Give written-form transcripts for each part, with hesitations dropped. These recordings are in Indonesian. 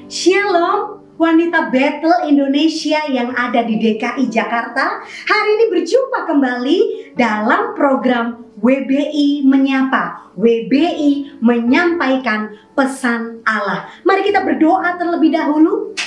Shalom, wanita Bethel Indonesia yang ada di DKI Jakarta. Hari ini berjumpa kembali dalam program WBI Menyapa. WBI menyampaikan pesan Allah. Mari kita berdoa terlebih dahulu.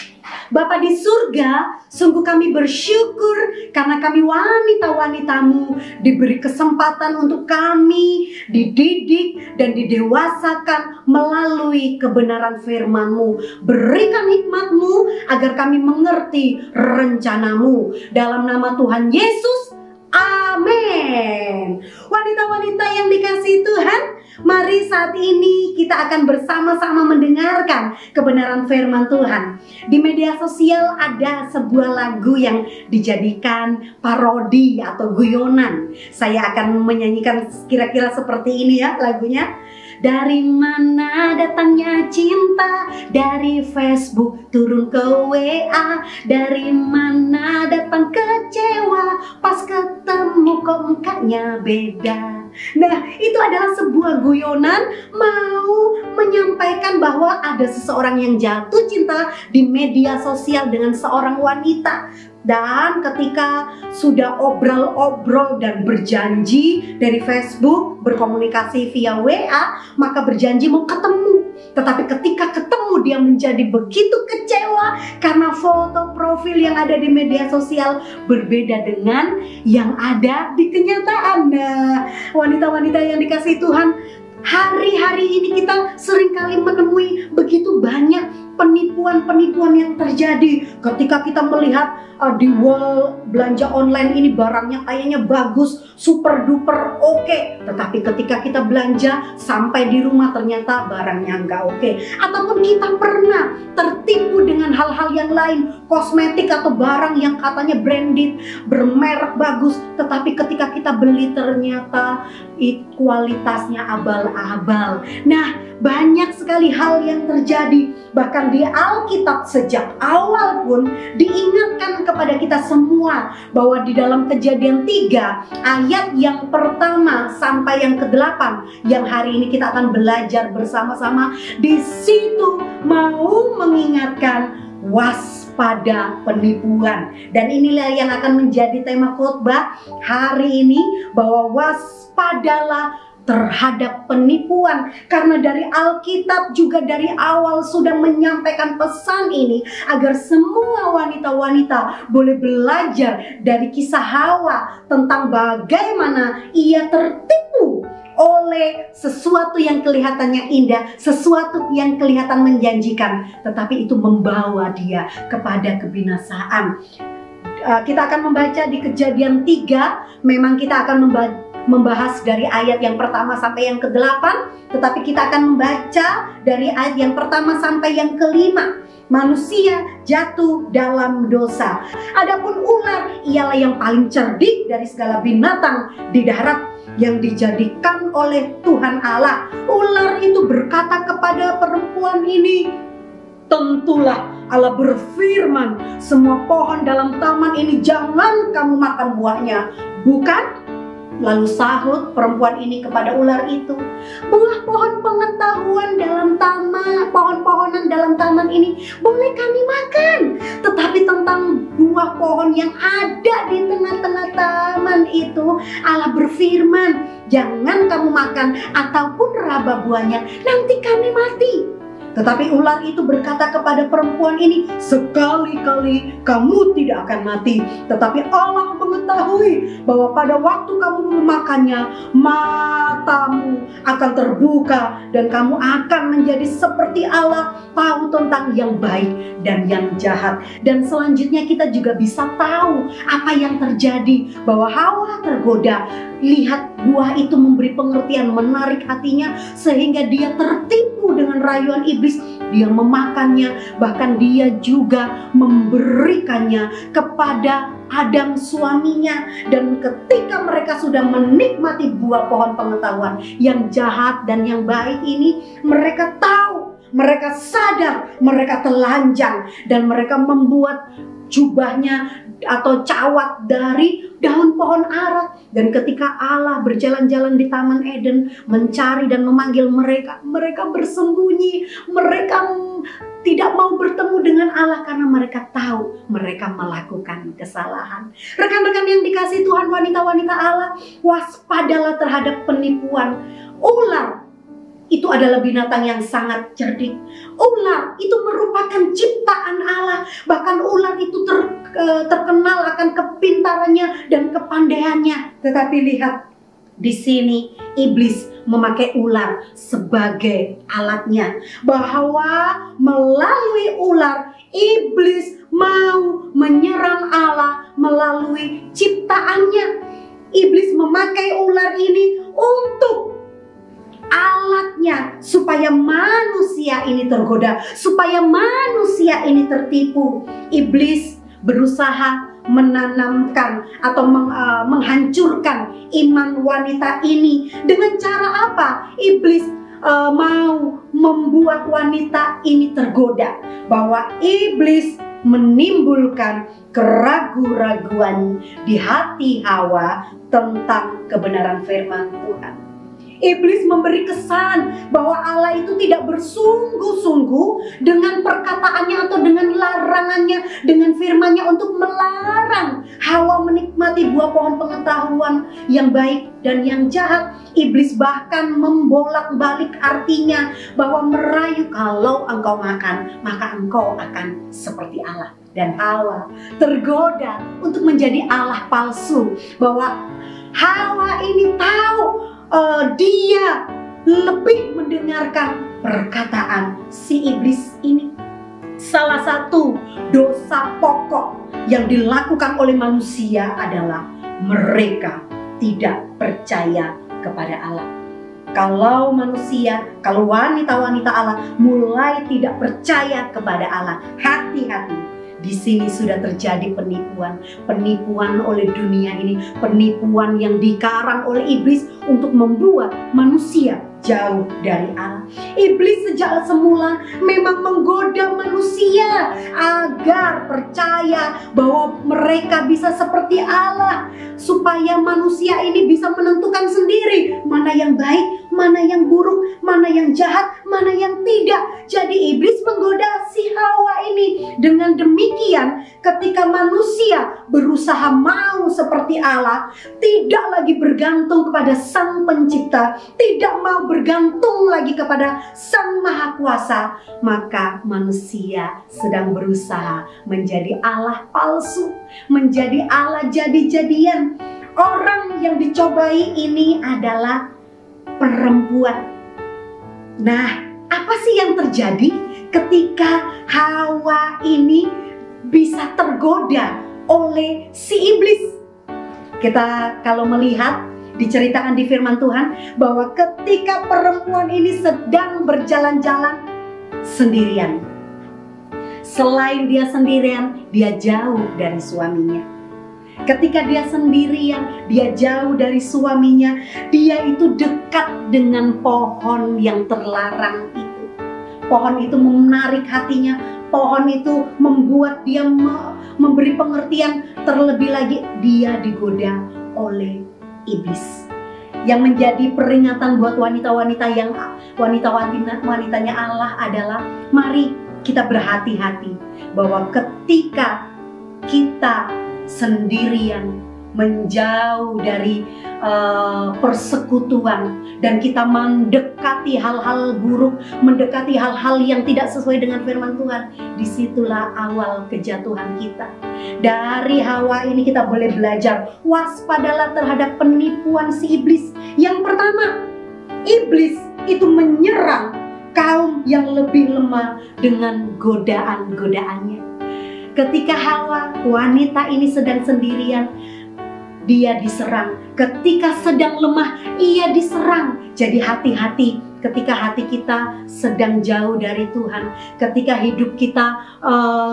Bapa di surga, sungguh kami bersyukur karena kami wanita-wanitamu diberi kesempatan untuk kami dididik dan didewasakan melalui kebenaran firman-Mu. Berikan hikmat-Mu agar kami mengerti rencanamu. Dalam nama Tuhan Yesus, amin. Wanita-wanita yang dikasihi Tuhan, mari saat ini kita akan bersama-sama mendengarkan kebenaran firman Tuhan. Di media sosial ada sebuah lagu yang dijadikan parodi atau guyonan. Saya akan menyanyikan kira-kira seperti ini ya lagunya. Dari mana datangnya cinta? Dari Facebook turun ke WA. Dari mana datang kecewa? Pas ketemu kok mukanya beda. Nah, itu adalah sebuah guyonan mau menyampaikan bahwa ada seseorang yang jatuh cinta di media sosial dengan seorang wanita. Dan ketika sudah obrol-obrol dan berjanji dari Facebook, berkomunikasi via WA, maka berjanji mau ketemu. Tetapi ketika ketemu dia menjadi begitu kecewa karena foto profil yang ada di media sosial berbeda dengan yang ada di kenyataan. Nah, wanita-wanita yang dikasihi Tuhan, hari-hari ini kita seringkali menemui begitu banyak penipuan-penipuan yang terjadi ketika kita melihat di wall belanja online ini barangnya kayaknya bagus, super duper oke. Tetapi ketika kita belanja sampai di rumah ternyata barangnya nggak oke. Ataupun kita pernah tertipu dengan hal-hal yang lain, kosmetik atau barang yang katanya branded, bermerek bagus, tetapi ketika kita beli ternyata kualitasnya abal-abal. Nah, banyak sekali hal yang terjadi. Bahkan di Alkitab sejak awal pun diingatkan kepada kita semua bahwa di dalam Kejadian 3 ayat yang pertama sampai yang ke-8 yang hari ini kita akan belajar bersama-sama, di situ mau mengingatkan waspada penipuan. Dan inilah yang akan menjadi tema khotbah hari ini, bahwa waspadalah terhadap penipuan. Karena dari Alkitab juga dari awal sudah menyampaikan pesan ini agar semua wanita-wanita boleh belajar dari kisah Hawa tentang bagaimana ia tertipu oleh sesuatu yang kelihatannya indah, sesuatu yang kelihatan menjanjikan, tetapi itu membawa dia kepada kebinasaan. Kita akan membaca di Kejadian 3. Memang kita akan membahas dari ayat yang pertama sampai yang ke-8, tetapi kita akan membaca dari ayat yang pertama sampai yang ke-5. Manusia jatuh dalam dosa. Adapun ular ialah yang paling cerdik dari segala binatang di darat yang dijadikan oleh Tuhan Allah. Ular itu berkata kepada perempuan ini, tentulah Allah berfirman, semua pohon dalam taman ini jangan kamu makan buahnya, bukan? Lalu sahut perempuan ini kepada ular itu, buah pohon pengetahuan dalam taman, pohon-pohonan dalam taman ini boleh kami makan. Tetapi tentang buah pohon yang ada di tengah-tengah taman itu, Allah berfirman, jangan kamu makan ataupun raba buahnya, nanti kami mati. Tetapi ular itu berkata kepada perempuan ini, sekali-kali kamu tidak akan mati. Tetapi Allah mengetahui bahwa pada waktu kamu memakannya, matamu akan terbuka dan kamu akan menjadi seperti Allah, tahu tentang yang baik dan yang jahat. Dan selanjutnya kita juga bisa tahu apa yang terjadi, bahwa Hawa tergoda. Lihat buah itu memberi pengertian, menarik hatinya sehingga dia tertipu dengan rayuan iblis. Dia memakannya, bahkan dia juga memberikannya kepada Adam suaminya. Dan ketika mereka sudah menikmati buah pohon pengetahuan yang jahat dan yang baik ini, mereka tahu, mereka sadar, mereka telanjang, dan mereka membuat jubahnya atau cawat dari daun pohon ara. Dan ketika Allah berjalan-jalan di Taman Eden mencari dan memanggil mereka, mereka bersembunyi, mereka tidak mau bertemu adalah karena mereka tahu mereka melakukan kesalahan. Rekan-rekan yang dikasihi Tuhan, wanita-wanita Allah, waspadalah terhadap penipuan. Ular itu adalah binatang yang sangat cerdik. Ular itu merupakan ciptaan Allah. Bahkan ular itu terkenal akan kepintarannya dan kepandaiannya. Tetapi lihat di sini, iblis memakai ular sebagai alatnya. Bahwa melalui ular, iblis mau menyerang Allah melalui ciptaannya. Iblis memakai ular ini untuk alatnya supaya manusia ini tergoda, supaya manusia ini tertipu. Iblis berusaha menanamkan atau menghancurkan iman wanita ini. Dengan cara apa? Iblis mau membuat wanita ini tergoda, bahwa iblis menimbulkan keraguan-raguan di hati Hawa tentang kebenaran firman Tuhan. Iblis memberi kesan bahwa Allah itu tidak bersungguh-sungguh dengan perkataannya atau dengan larangannya, dengan firman-Nya untuk melarang Hawa menikmati buah pohon pengetahuan yang baik dan yang jahat. Iblis bahkan membolak-balik artinya, bahwa merayu, kalau engkau makan, maka engkau akan seperti Allah. Dan Hawa tergoda untuk menjadi Allah palsu, bahwa Hawa ini tahu dia lebih mendengarkan perkataan si iblis ini. Salah satu dosa pokok yang dilakukan oleh manusia adalah mereka tidak percaya kepada Allah. Kalau manusia, kalau wanita-wanita Allah mulai tidak percaya kepada Allah, hati-hati. Di sini sudah terjadi penipuan oleh dunia ini, penipuan yang dikarang oleh iblis untuk membuat manusia jauh dari Allah. Iblis sejak semula memang menggoda manusia agar percaya bahwa mereka bisa seperti Allah, supaya manusia ini bisa menentukan sendiri mana yang baik, mana yang buruk, mana yang jahat, mana yang tidak. Jadi iblis menggoda si Hawa ini. Dengan demikian, ketika manusia berusaha mau seperti Allah, tidak lagi bergantung kepada Sang Pencipta, tidak mau bergantung lagi kepada Sang Maha Kuasa, maka manusia sedang berusaha menjadi Allah palsu, menjadi Allah jadi-jadian. Orang yang dicobai ini adalah perempuan. Nah, apa sih yang terjadi ketika Hawa ini bisa tergoda oleh si iblis? Kita kalau melihat diceritakan di firman Tuhan bahwa ketika perempuan ini sedang berjalan-jalan sendirian, selain dia sendirian, dia jauh dari suaminya. Ketika dia sendirian, dia jauh dari suaminya, dia itu dekat dengan pohon yang terlarang itu. Pohon itu menarik hatinya, pohon itu membuat dia memberi pengertian. Terlebih lagi dia digoda oleh iblis. Yang menjadi peringatan buat wanita-wanita yang wanitanya Allah adalah, mari kita berhati-hati bahwa ketika kita sendirian, menjauh dari persekutuan, dan kita mendekati hal-hal buruk, mendekati hal-hal yang tidak sesuai dengan firman Tuhan, disitulah awal kejatuhan kita. Dari Hawa ini kita boleh belajar, waspadalah terhadap penipuan si iblis. Yang pertama, iblis itu menyerang kaum yang lebih lemah dengan godaan-godaannya. Ketika Hawa, wanita ini sedang sendirian, dia diserang. Ketika sedang lemah, ia diserang. Jadi hati-hati ketika hati kita sedang jauh dari Tuhan. Ketika hidup kita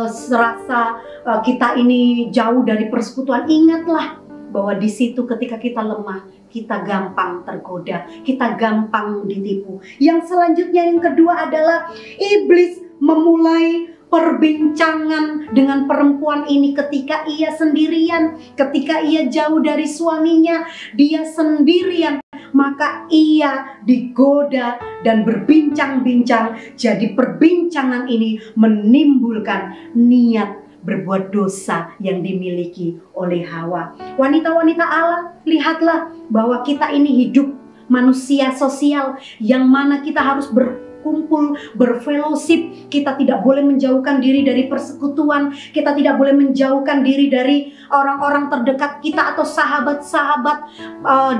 serasa kita ini jauh dari persekutuan, ingatlah bahwa di situ ketika kita lemah, kita gampang tergoda, kita gampang ditipu. Yang selanjutnya, yang kedua adalah iblis memulai perbincangan dengan perempuan ini ketika ia sendirian, ketika ia jauh dari suaminya, dia sendirian maka ia digoda dan berbincang-bincang. Jadi perbincangan ini menimbulkan niat berbuat dosa yang dimiliki oleh Hawa. Wanita-wanita Allah, lihatlah bahwa kita ini hidup manusia sosial yang mana kita harus berkumpul, berfellowship. Kita tidak boleh menjauhkan diri dari persekutuan. Kita tidak boleh menjauhkan diri dari orang-orang terdekat kita atau sahabat-sahabat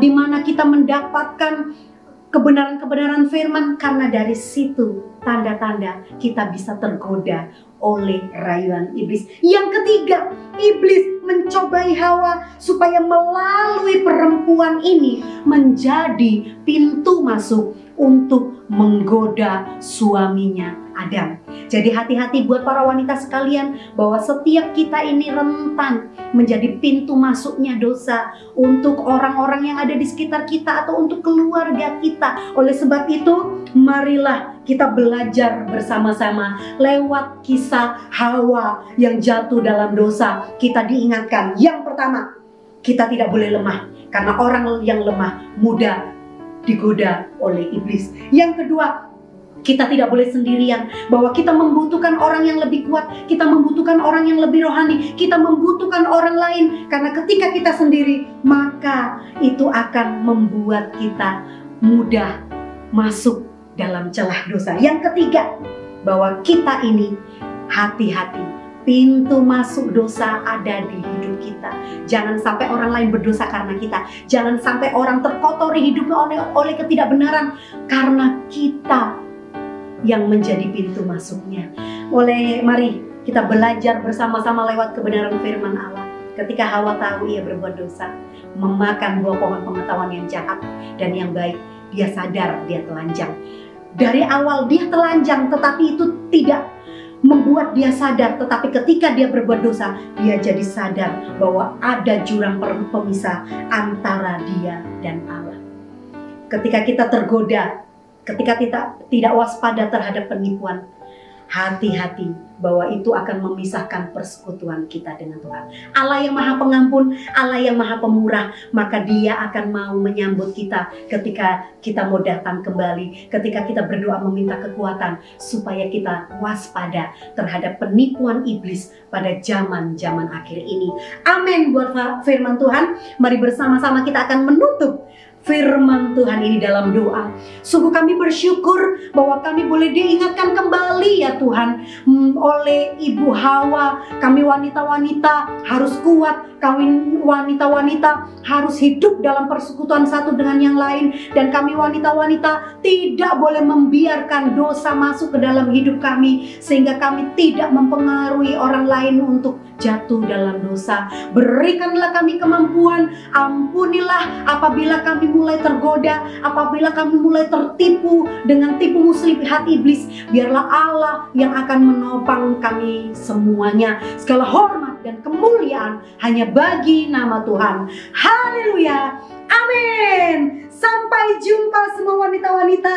di mana kita mendapatkan kebenaran-kebenaran firman, karena dari situ tanda-tanda kita bisa tergoda oleh rayuan iblis. Yang ketiga, iblis mencobai Hawa supaya melalui perempuan ini menjadi pintu masuk untuk menggoda suaminya Adam. Jadi hati-hati buat para wanita sekalian, bahwa setiap kita ini rentan menjadi pintu masuknya dosa untuk orang-orang yang ada di sekitar kita atau untuk keluarga kita. Oleh sebab itu, marilah kita belajar bersama-sama lewat kisah Hawa yang jatuh dalam dosa. Kita diingatkan, yang pertama, kita tidak boleh lemah, karena orang yang lemah mudah digoda oleh iblis. Yang kedua, kita tidak boleh sendirian, bahwa kita membutuhkan orang yang lebih kuat, kita membutuhkan orang yang lebih rohani, kita membutuhkan orang lain. Karena ketika kita sendiri, maka itu akan membuat kita mudah masuk dalam celah dosa. Yang ketiga, bahwa kita ini hati-hati, pintu masuk dosa ada di hidup kita. Jangan sampai orang lain berdosa karena kita. Jangan sampai orang terkotori hidupnya oleh ketidakbenaran karena kita yang menjadi pintu masuknya. Mari kita belajar bersama-sama lewat kebenaran firman Allah. Ketika Hawa tahu ia berbuat dosa, memakan buah pohon pengetahuan yang jahat dan yang baik, dia sadar dia telanjang. Dari awal dia telanjang, tetapi itu tidak membuat dia sadar. Tetapi ketika dia berbuat dosa, dia jadi sadar bahwa ada jurang pemisah antara dia dan Allah. Ketika kita tergoda, ketika kita tidak waspada terhadap penipuan, hati-hati bahwa itu akan memisahkan persekutuan kita dengan Tuhan. Allah yang Maha Pengampun, Allah yang Maha Pemurah, maka Dia akan mau menyambut kita ketika kita mau datang kembali, ketika kita berdoa meminta kekuatan supaya kita waspada terhadap penipuan iblis pada zaman-zaman akhir ini. Amin buat firman Tuhan. Mari bersama-sama kita akan menutup firman Tuhan ini dalam doa. Sungguh kami bersyukur bahwa kami boleh diingatkan kembali ya Tuhan oleh Ibu Hawa. Kami wanita-wanita harus kuat, kami wanita-wanita harus hidup dalam persekutuan satu dengan yang lain. Dan kami wanita-wanita tidak boleh membiarkan dosa masuk ke dalam hidup kami, sehingga kami tidak mempengaruhi orang lain untuk jatuh dalam dosa. Berikanlah kami kemampuan, ampunilah apabila kami mulai tergoda, apabila kami mulai tertipu dengan tipu muslihat iblis. Biarlah Allah yang akan menopang kami semuanya. Segala hormat dan kemuliaan hanya bagi nama Tuhan. Haleluya, amin. Sampai jumpa semua wanita-wanita.